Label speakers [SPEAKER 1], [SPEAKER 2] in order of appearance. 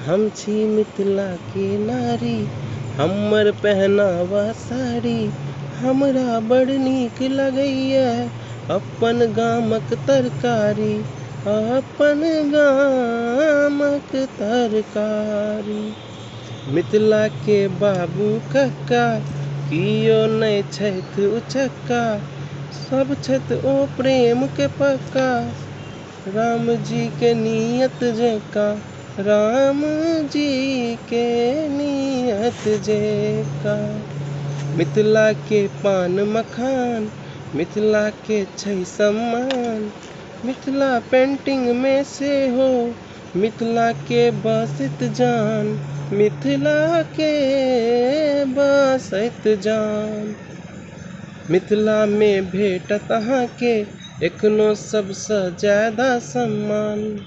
[SPEAKER 1] हम छी मिथिला के नारी, हमर पहनावा साड़ी हमरा बड़ नीक लगैया। अपन गामक तरकारी, अपन गामक तरकारी। मिथिला के बाबू कक्का कियो नहि छथि उचक्का, सब छथि ओ प्रेम के पक्का। राम जी के नियत जेका, राम जी के नियत जेका। मिथिला के पान मखान, मिथिला के छै सम्मान। मिथिला पेंटिंग में से हो, मिथिला के बसैत जान। मिथिला के बसैत जान। मिथिला में भेटत अहाँके एखनो सबसँ ज्यादा सम्मान।